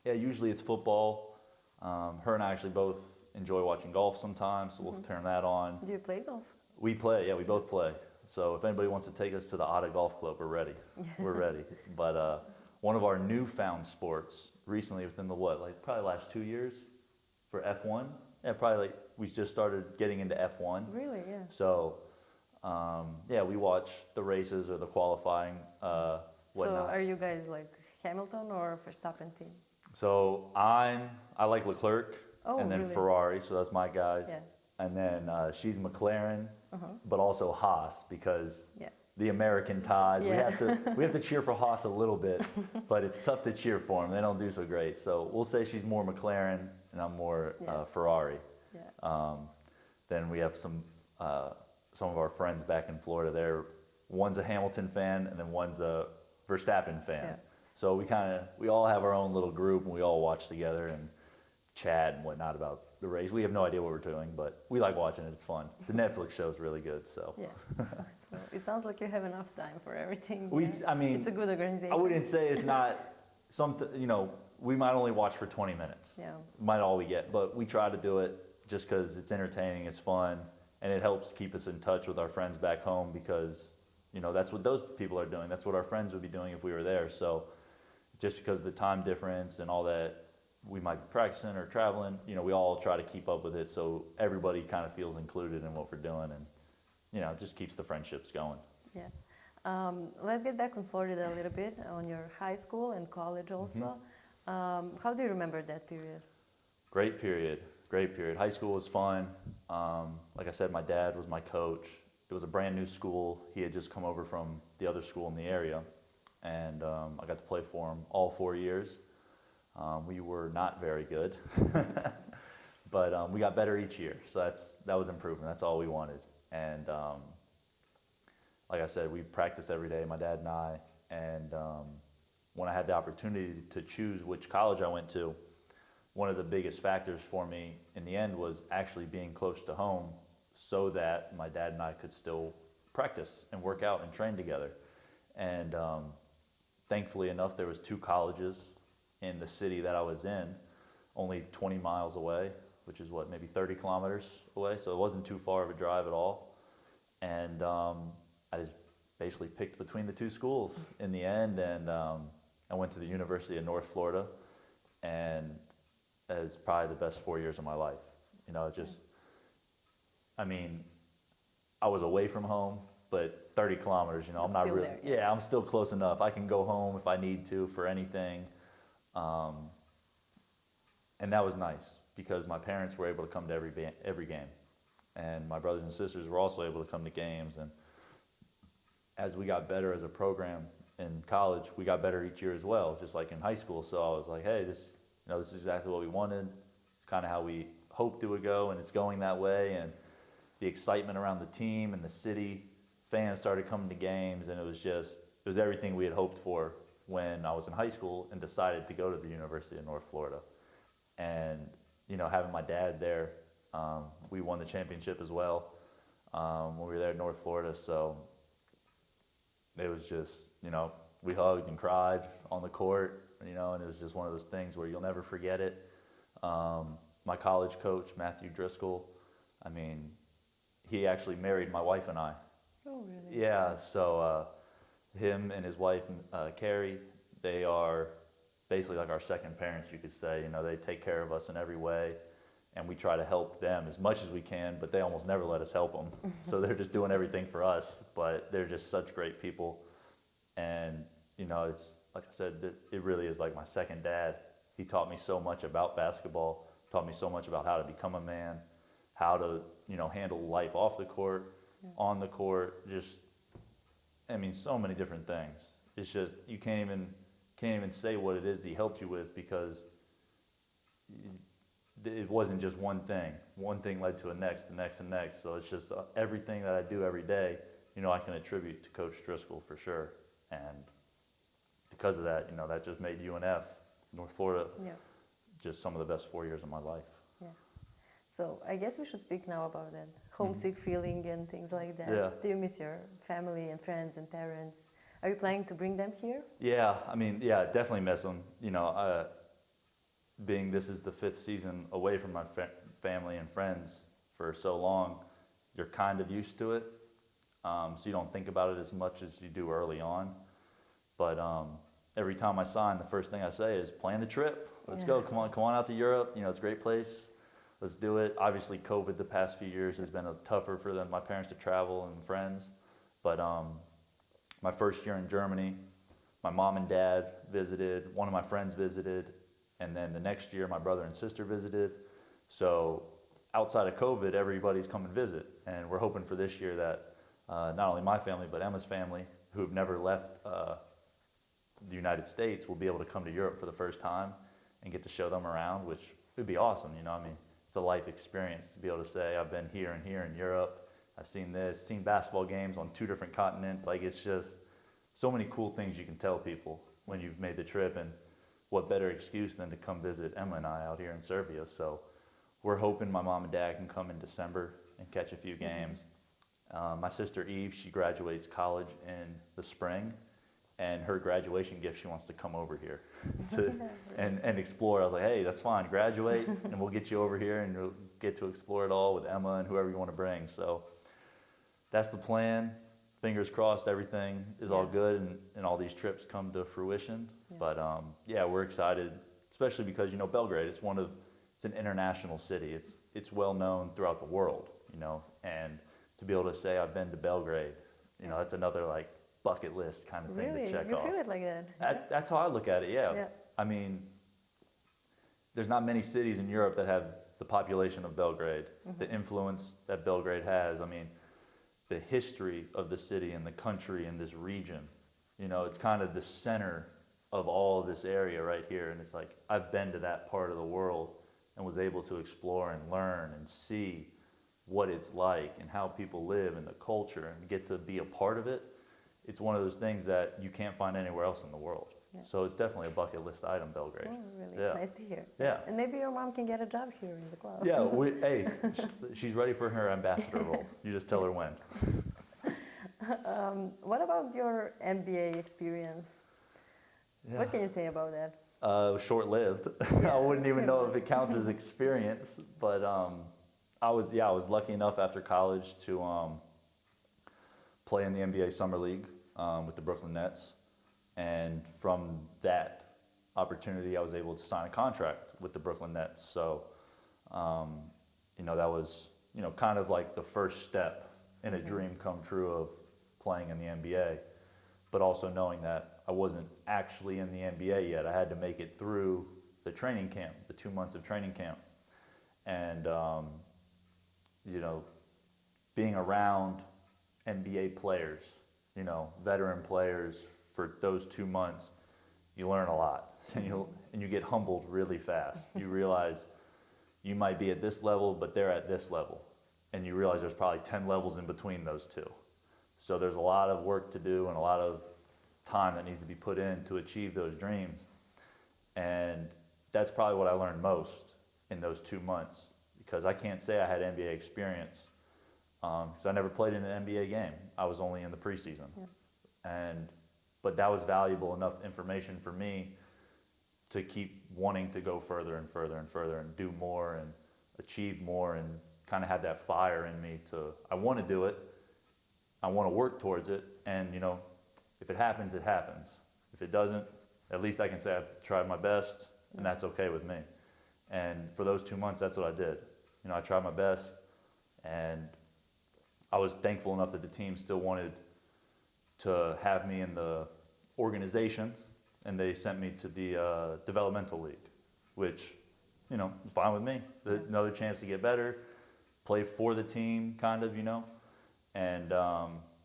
Usually it's football. Her and I actually both enjoy watching golf sometimes, so we'll turn that on.
Do you play golf?
We play, yeah, we both play. So if anybody wants to take us to the Otta Golf Club, we're ready. We're ready. But one of our newfound sports recently, within the probably last 2 years, for F1. Yeah, probably we just started getting into F1.
Really, yeah.
So, we watch the races or the qualifying, whatnot.
So are you guys like Hamilton or Verstappen team?
So I like Leclerc, and then
really?
Ferrari, so that's my guys.
Yeah.
And then she's McLaren, but also Haas, because the American ties.
Yeah.
We have to cheer for Haas a little bit, but it's tough to cheer for them. They don't do so great. So we'll say she's more McLaren, and I'm more Ferrari.
Yeah.
Then we have some of our friends back in Florida. One's a Hamilton fan, and then one's a Verstappen fan.
Yeah.
So we all have our own little group, and we all watch together and chat and whatnot about the race. We have no idea what we're doing, but we like watching it. It's fun. The Netflix show is really good. So
yeah, so it sounds like you have enough time for everything.
I mean,
it's a good organization.
I wouldn't say it's not we might only watch for 20 minutes.
Yeah,
might all we get, but we try to do it just because it's entertaining, it's fun, and it helps keep us in touch with our friends back home because that's what those people are doing. That's what our friends would be doing if we were there. So just because of the time difference and all that, we might be practicing or traveling, we all try to keep up with it so everybody kind of feels included in what we're doing, and it just keeps the friendships going.
Yeah. Let's get back on Florida a little bit, on your high school and college also. Mm-hmm. How do you remember that period?
Great period. High school was fun. Like I said, my dad was my coach. It was a brand new school. He had just come over from the other school in the area, and I got to play for him all 4 years. We were not very good, but we got better each year, so that was improvement. That's all we wanted. And like I said, we practiced every day, my dad and I, and when I had the opportunity to choose which college I went to, one of the biggest factors for me in the end was actually being close to home so that my dad and I could still practice and work out and train together. And thankfully enough, there was 2 colleges in the city that I was in, only 20 miles away, which is maybe 30 kilometers away, so it wasn't too far of a drive at all. And I just basically picked between the 2 schools in the end, and I went to the University of North Florida, and it was probably the best 4 years of my life. I was away from home, but 30 kilometers, I'm not really,
there.
I'm still close enough. I can go home if I need to for anything. And that was nice because my parents were able to come to every game, and my brothers and sisters were also able to come to games. And as we got better as a program in college, we got better each year as well, just like in high school. So I was like, hey, this is exactly what we wanted. It's kind of how we hoped it would go, and it's going that way. And the excitement around the team and the city, fans started coming to games, and it was everything we had hoped for when I was in high school and decided to go to the University of North Florida. And having my dad there, we won the championship as well when we were there in North Florida. So it was just, we hugged and cried on the court, and it was just one of those things where you'll never forget it. My college coach, Matthew Driscoll, he actually married my wife and I.
Oh, really?
Yeah, so him and his wife, Carrie, they are basically like our second parents, you could say. They take care of us in every way, and we try to help them as much as we can, but they almost never let us help them. So they're just doing everything for us, but they're just such great people. And, it's like I said, it really is like my second dad. He taught me so much about basketball, taught me so much about how to become a man, how to, handle life off the court, on the court, just, so many different things. It's just, you can't even say what it is that he helped you with, because it wasn't just one thing. One thing led to the next. So it's just everything that I do every day, I can attribute to Coach Driscoll for sure. And because of that, that just made UNF, North Florida, just some of the best 4 years of my life.
Yeah. So I guess we should speak now about that homesick feeling and things like that.
Yeah.
Do you miss your family and friends and parents? Are you planning to bring them here?
Yeah, definitely miss them. Being this is the 5th season away from my family and friends for so long, you're kind of used to it. So you don't think about it as much as you do early on. But every time I sign, the first thing I say is, plan the trip. Let's go. Come on out to Europe. It's a great place. Let's do it. Obviously, COVID the past few years has been tougher for my parents to travel and friends. But my first year in Germany, my mom and dad visited, one of my friends visited, and then the next year my brother and sister visited. So outside of COVID, everybody's come and visit. And we're hoping for this year that not only my family, but Emma's family, who have never left the United States, will be able to come to Europe for the first time and get to show them around, which would be awesome. it's a life experience to be able to say, I've been here and here in Europe, I've seen this, seen basketball games on 2 different continents. Like, it's just so many cool things you can tell people when you've made the trip, and what better excuse than to come visit Emma and I out here in Serbia. So we're hoping my mom and dad can come in December and catch a few games. My sister Eve, she graduates college in the spring, and her graduation gift, she wants to come over here and explore. I was like, hey, that's fine, graduate and we'll get you over here and you'll get to explore it all with Emma and whoever you want to bring. So that's the plan. Fingers crossed everything is all good and all these trips come to fruition. Yeah. But yeah, we're excited, especially because, you know, Belgrade, it's an international city. It's well known throughout the world, you know, and to be able to say I've been to Belgrade, you know, that's another like bucket list kind of thing to check off.
You feel it like that?
That's how I look at it, yeah. I mean, there's not many cities in Europe that have the population of Belgrade, the influence that Belgrade has. I mean, the history of the city and the country and this region, you know, it's kind of the center of all of this area right here. And it's like, I've been to that part of the world and was able to explore and learn and see what it's like and how people live and the culture and get to be a part of it. It's one of those things that you can't find anywhere else in the world. Yeah. So it's definitely a bucket list item, Belgrade.
Oh, really? It's nice to hear.
Yeah.
And maybe your mom can get a job here in the club.
Yeah, hey, she's ready for her ambassador role. You just tell her when.
What about your MBA experience? Yeah. What can you say about that?
It was short-lived. I wouldn't even know if it counts as experience, but I was lucky enough after college to play in the NBA Summer League with the Brooklyn Nets. And from that opportunity, I was able to sign a contract with the Brooklyn Nets. So, you know, that was, you know, kind of like the first step in a dream come true of playing in the NBA, but also knowing that I wasn't actually in the NBA yet. I had to make it through the training camp, the 2 months of training camp. And, you know, being around NBA players, you know, veteran players for those 2 months, you learn a lot and you get humbled really fast. You realize you might be at this level, but they're at this level. And you realize there's probably 10 levels in between those two. So there's a lot of work to do and a lot of time that needs to be put in to achieve those dreams. And that's probably what I learned most in those 2 months, because I can't say I had NBA experience because I never played in an NBA game. I was only in the preseason. Yeah. But that was valuable enough information for me to keep wanting to go further and further and further and do more and achieve more and kind of have that fire in me to, I want to do it, I want to work towards it, and, you know, if it happens, it happens. If it doesn't, at least I can say I've tried my best, and that's okay with me. And for those 2 months, that's what I did. You know, I tried my best, and I was thankful enough that the team still wanted to have me in the organization, and they sent me to the developmental league, which, you know, fine with me. Another chance to get better, play for the team, kind of, you know. And,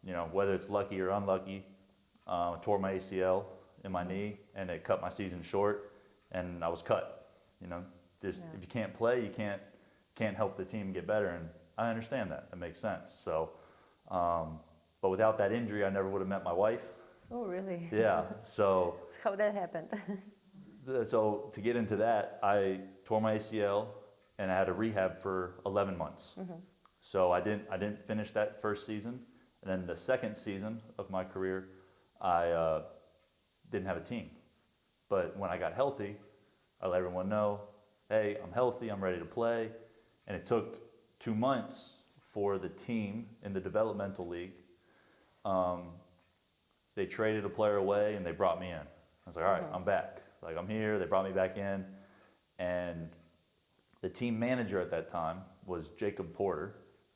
you know, whether it's lucky or unlucky, I tore my ACL in my knee, and it cut my season short, and I was cut. You know, if you can't play, you can't help the team get better, and I understand that. It makes sense. So, but without that injury, I never would have met my wife.
Oh, really?
Yeah. So
how that happened?
So to get into that, I tore my ACL, and I had a rehab for 11 months. Mm-hmm. So I didn't finish that first season, and then the second season of my career, I didn't have a team. But when I got healthy, I let everyone know, hey, I'm healthy, I'm ready to play. And it took 2 months for the team in the developmental league. They traded a player away and they brought me in. I was like, all right, I'm back. Like, I'm here, they brought me back in. And the team manager at that time was Jacob Porter,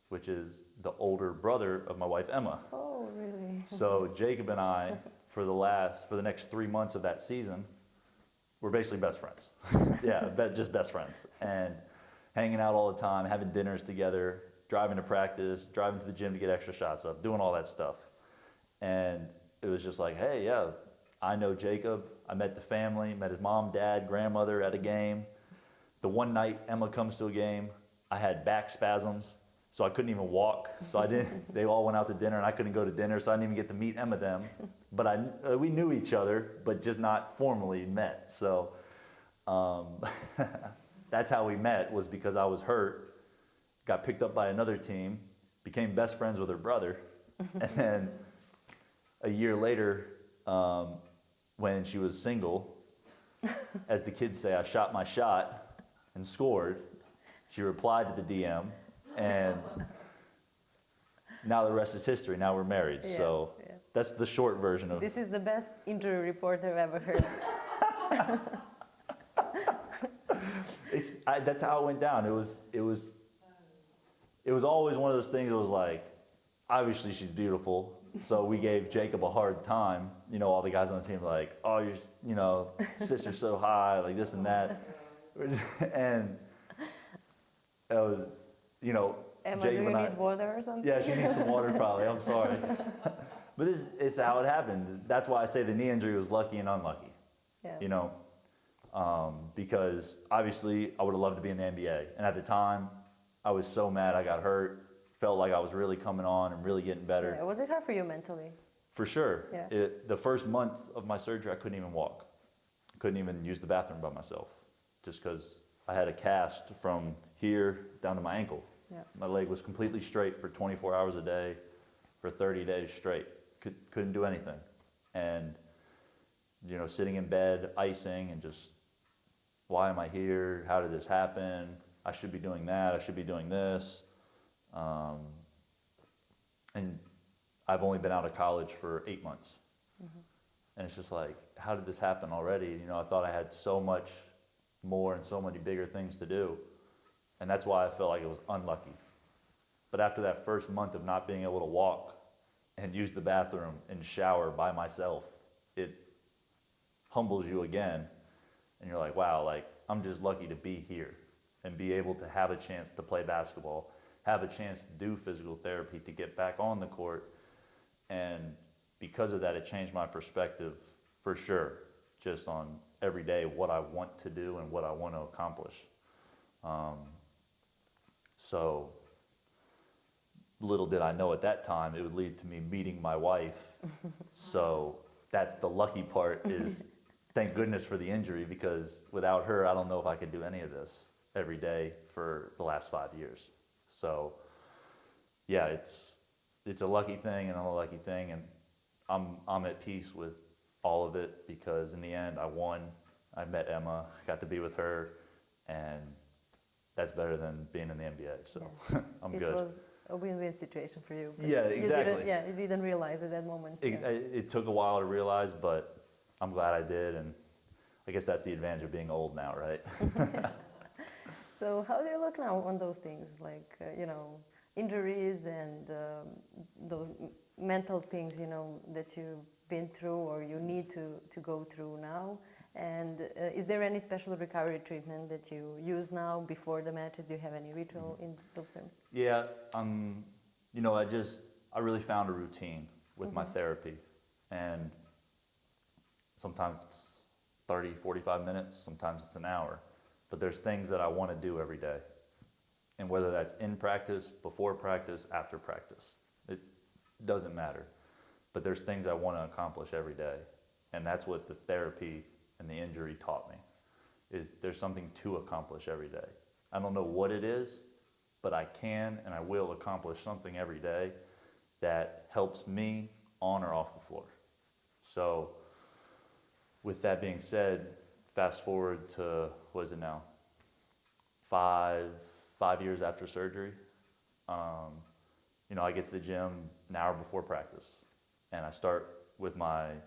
which is the older brother of my wife, Emma.
Oh, really?
So Jacob and I, for the next 3 months of that season, we're basically best friends. Yeah, just best friends. And hanging out all the time, having dinners together, driving to practice, driving to the gym to get extra shots up, doing all that stuff. And it was just like, hey, yeah, I know Jacob. I met the family, met his mom, dad, grandmother at a game. The one night Emma comes to a game, I had back spasms, so I couldn't even walk. So I didn't. They all went out to dinner, and I couldn't go to dinner, so I didn't even get to meet them. But we knew each other, but just not formally met. So that's how we met, was because I was hurt, got picked up by another team, became best friends with her brother, and then a year later, when she was single, as the kids say, I shot my shot and scored. She replied to the DM, and now the rest is history. Now we're married. Yeah, so yeah. That's the short version of. This
is the best injury report I've ever heard.
That's how it went down. It was always one of those things that was like, obviously she's beautiful, so we gave Jacob a hard time. You know, all the guys on the team were like, oh, your sister's so high, like this and that. And it was,
Emma, do you need water or something?
Yeah, she needs some water probably, I'm sorry. But it's how it happened. That's why I say the knee injury was lucky and unlucky. Yeah. Because obviously I would have loved to be in the NBA. And at the time, I was so mad I got hurt, felt like I was really coming on and really getting better.
Yeah. Was it hard for you mentally?
For sure. Yeah. The first month of my surgery, I couldn't even walk. Couldn't even use the bathroom by myself, just because I had a cast from here down to my ankle. Yeah. My leg was completely straight for 24 hours a day for 30 days straight. Couldn't do anything. And, sitting in bed, icing, and just, why am I here? How did this happen? I should be doing that. I should be doing this. And I've only been out of college for 8 months. Mm-hmm. And it's just like, how did this happen already? I thought I had so much more and so many bigger things to do. And that's why I felt like it was unlucky. But after that first month of not being able to walk and use the bathroom and shower by myself, it humbles you again. And you're like, wow, like I'm just lucky to be here and be able to have a chance to play basketball, have a chance to do physical therapy, to get back on the court. And because of that, it changed my perspective for sure, just on every day what I want to do and what I want to accomplish. So little did I know at that time it would lead to me meeting my wife. So that's the lucky part, is thank goodness for the injury, because without her, I don't know if I could do any of this every day for the last 5 years. So yeah, it's a lucky thing and an unlucky thing, and I'm at peace with all of it, because in the end I won. I met Emma, got to be with her, and that's better than being in the NBA. So yeah. I'm good. It was
a win-win situation for you.
Yeah, exactly.
You didn't realize at that moment.
It took a while to realize, but I'm glad I did, and I guess that's the advantage of being old now, right?
So how do you look now on those things, like, injuries and those mental things, that you've been through or you need to go through now? And is there any special recovery treatment that you use now before the matches? Do you have any ritual in those terms?
Yeah, I really found a routine with my therapy, and sometimes it's 30, 45 minutes, sometimes it's an hour, but there's things that I want to do every day. And whether that's in practice, before practice, after practice, it doesn't matter. But there's things I want to accomplish every day. And that's what the therapy and the injury taught me, is there's something to accomplish every day. I don't know what it is, but I can and I will accomplish something every day that helps me on or off the floor. So with that being said, fast forward to, what is it now? 5 years after surgery. I get to the gym an hour before practice, and I start with my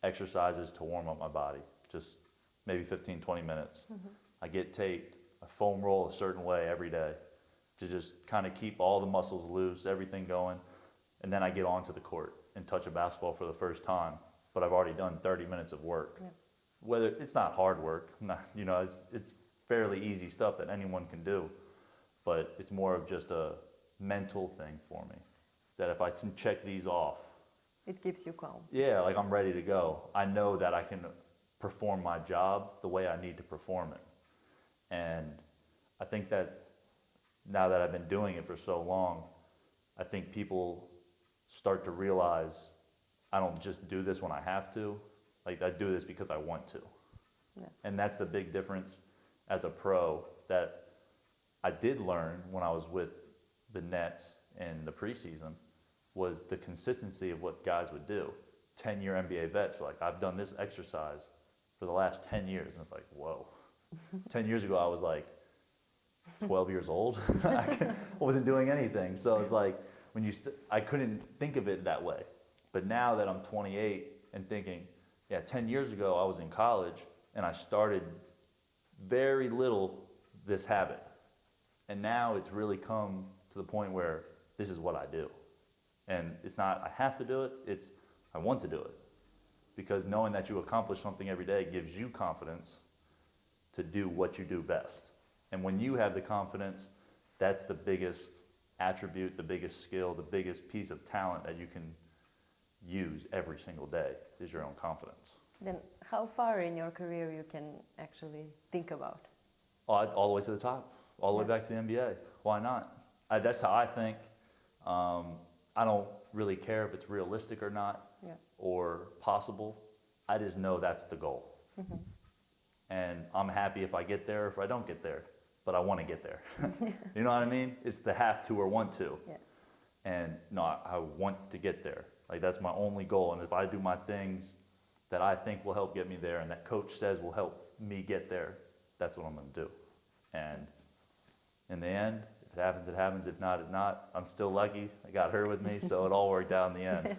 exercises to warm up my body, just maybe 15, 20 minutes. Mm-hmm. I get taped, I foam roll a certain way every day to just kind of keep all the muscles loose, everything going. And then I get onto the court and touch a basketball for the first time, but I've already done 30 minutes of work. Yeah. Whether it's not hard work, it's fairly easy stuff that anyone can do, but it's more of just a mental thing for me, that if I can check these off,
it keeps you calm.
Yeah, like I'm ready to go. I know that I can perform my job the way I need to perform it. And I think that now that I've been doing it for so long, I think people start to realize I don't just do this when I have to. Like, I do this because I want to.
Yeah.
And that's the big difference as a pro that I did learn when I was with the Nets in the preseason, was the consistency of what guys would do. 10-year NBA vets were like, I've done this exercise for the last 10 years. And it's like, whoa. 10 years ago, I was like 12 years old. I wasn't doing anything. So it's like, when I couldn't think of it that way. But now that I'm 28 and thinking, yeah, 10 years ago, I was in college and I started very little this habit. And now it's really come to the point where this is what I do. And it's not, I have to do it, it's, I want to do it. Because knowing that you accomplish something every day gives you confidence to do what you do best. And when you have the confidence, that's the biggest attribute, the biggest skill, the biggest piece of talent that you can use every single day is your own confidence.
Then how far in your career you can actually think about?
All the way to the top, all the way back to the NBA. Why not? That's how I think. I don't really care if it's realistic or not, or possible. I just know that's the goal. Mm-hmm. And I'm happy if I get there or if I don't get there, but I want to get there. You know what I mean? It's the have to or want to.
Yeah.
And no, I want to get there. Like, that's my only goal. And if I do my things that I think will help get me there and that coach says will help me get there, that's what I'm going to do. And in the end, if it happens, it happens. If not, it's not. I'm still lucky. I got her with me, so it all worked out in the end.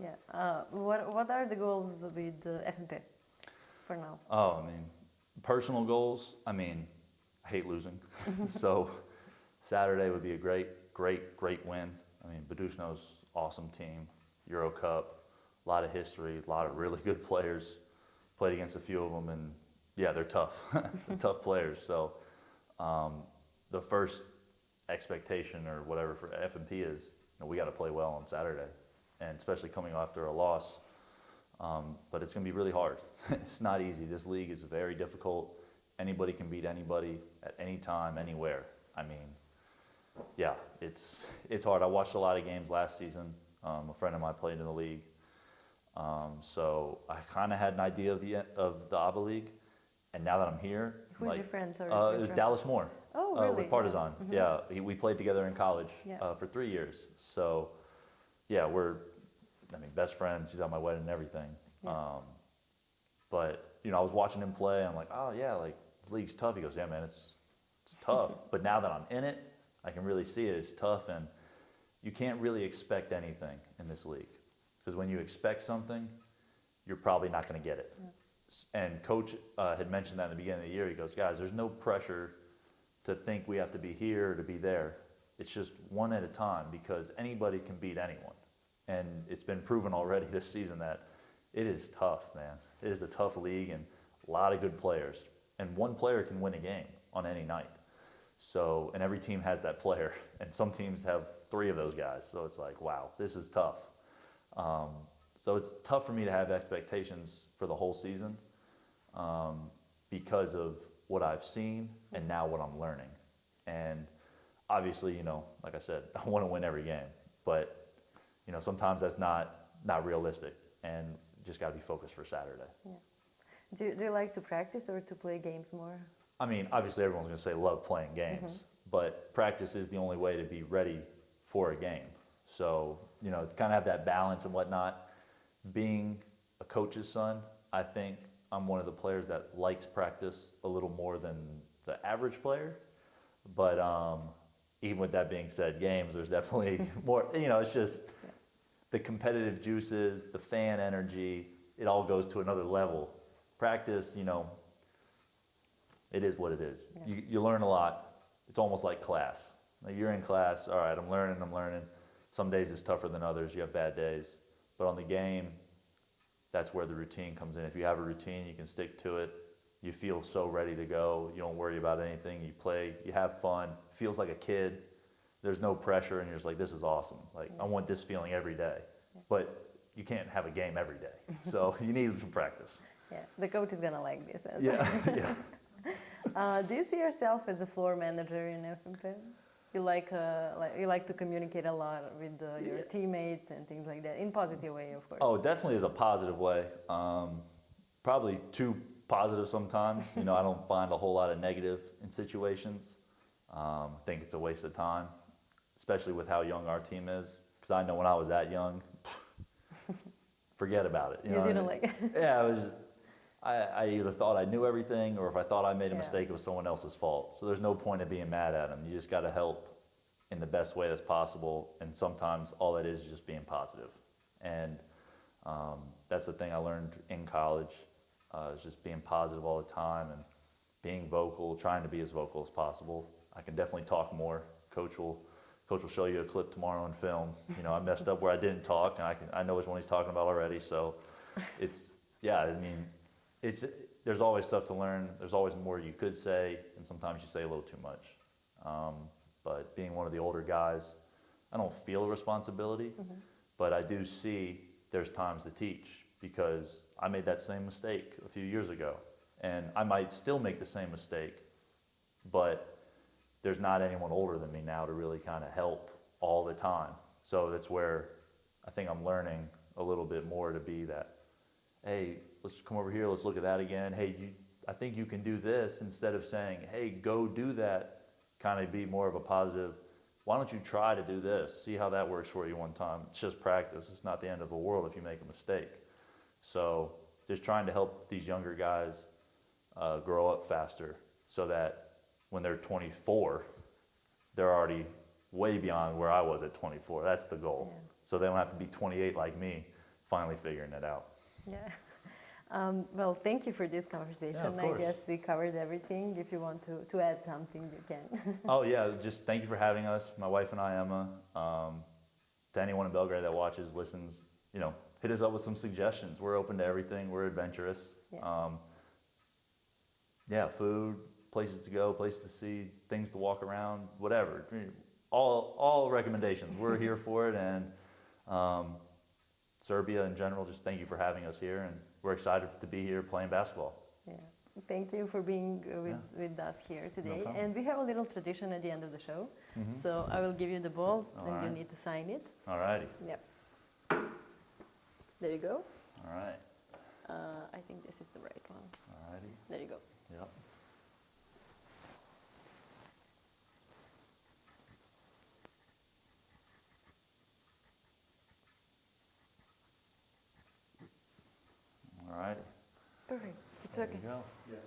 Yeah. What are the goals with FNP for now?
Oh, I mean, personal goals. I mean, I hate losing. So Saturday would be a great win. I mean, Badusno's awesome team, Euro Cup, a lot of history, a lot of really good players. Played against a few of them, and yeah, they're tough. They're tough players. So the first expectation or whatever for FNP is, we got to play well on Saturday, and especially coming after a loss. But it's going to be really hard. It's not easy. This league is very difficult. Anybody can beat anybody at any time, anywhere. I mean, yeah, it's hard. I watched a lot of games last season. A friend of mine played in the league. So I kind of had an idea of the ABA League. And now that I'm here,
who's your friend? Sorry,
it was Dallas Moore.
Oh, really?
With Partizan.
Yeah. Mm-hmm.
Yeah, we played together in college for 3 years. So, yeah, we're best friends. He's at my wedding and everything. Yeah. But I was watching him play. I'm like, oh yeah, like the league's tough. He goes, yeah, man, it's tough. But now that I'm in it, I can really see it. It's tough, and you can't really expect anything in this league, because when you expect something, you're probably not going to get it. Yeah. And Coach had mentioned that in the beginning of the year. He goes, guys, there's no pressure to think we have to be here or to be there. It's just one at a time, because anybody can beat anyone. And it's been proven already this season that it is tough, man. It is a tough league and a lot of good players. And one player can win a game on any night. So, and every team has that player. And some teams have 3 of those guys. So it's like, wow, this is tough. So it's tough for me to have expectations for the whole season because of what I've seen and now what I'm learning. And obviously, like I said, I want to win every game. But, sometimes that's not realistic, and just got to be focused for Saturday.
Yeah. Do you like to practice or to play games more?
I mean, obviously everyone's going to say love playing games, but practice is the only way to be ready for a game. So, kind of have that balance and whatnot. Being a coach's son, I think I'm one of the players that likes practice a little more than the average player. But even with that being said, games, there's definitely more, it's just the competitive juices, the fan energy, it all goes to another level. Practice, it is what it is. Yeah. You learn a lot. It's almost like class. Like, you're in class, all right, I'm learning. Some days it's tougher than others. You have bad days. But on the game, that's where the routine comes in. If you have a routine, you can stick to it. You feel so ready to go. You don't worry about anything. You play, you have fun. Feels like a kid. There's no pressure, and you're just like, this is awesome. Like, I want this feeling every day. But you can't have a game every day. So you need some practice.
Yeah, the coach is going to like this.
Yeah, yeah.
Do you see yourself as a floor manager in FMP? You like to communicate a lot with your teammates and things like that, in positive way, of course.
Oh, definitely is a positive way. Probably too positive sometimes. You know, I don't find a whole lot of negative in situations. I think it's a waste of time, especially with how young our team is. Because I know when I was that young, forget about it.
You didn't like it.
Yeah, it was. I either thought I knew everything, or if I thought I made a mistake, it was someone else's fault. So there's no point in being mad at them. You just got to help in the best way that's possible. And sometimes all that is just being positive. And that's the thing I learned in college, is just being positive all the time and being vocal, trying to be as vocal as possible. I can definitely talk more. Coach will show you a clip tomorrow in film. You know, I messed up where I didn't talk, and I know which one he's talking about already. So it's, yeah, I mean, there's always stuff to learn. There's always more you could say, and sometimes you say a little too much. But being one of the older guys, I don't feel a responsibility, but I do see there's times to teach, because I made that same mistake a few years ago, and I might still make the same mistake, but there's not anyone older than me now to really kind of help all the time. So that's where I think I'm learning a little bit more to be that, hey, let's come over here, let's look at that again. Hey, I think you can do this, instead of saying, hey, go do that, kind of be more of a positive, why don't you try to do this? See how that works for you one time. It's just practice. It's not the end of the world if you make a mistake. So just trying to help these younger guys grow up faster, so that when they're 24, they're already way beyond where I was at 24. That's the goal. Yeah. So they don't have to be 28 like me, finally figuring it out.
Yeah. Well, thank you for this conversation.
Yeah,
I guess we covered everything. If you want to add something, you can.
Oh, yeah. Just thank you for having us, my wife and I, Emma. To anyone in Belgrade that watches, listens, you know, hit us up with some suggestions. We're open to everything. We're adventurous. Yeah, food, places to go, places to see, things to walk around, whatever. All recommendations. We're here for it. And Serbia in general, just thank you for having us here. And we're excited to be here playing basketball.
Yeah, thank you for being with us here today.
No,
and we have a little tradition at the end of the show. So I will give you the balls, and you need to sign it.
All righty.
Yep. There you go.
All right.
I think this is the right one.
All righty.
There you go.
Yep. All righty.
Perfect. It's
There
okay.
you go.
Yeah.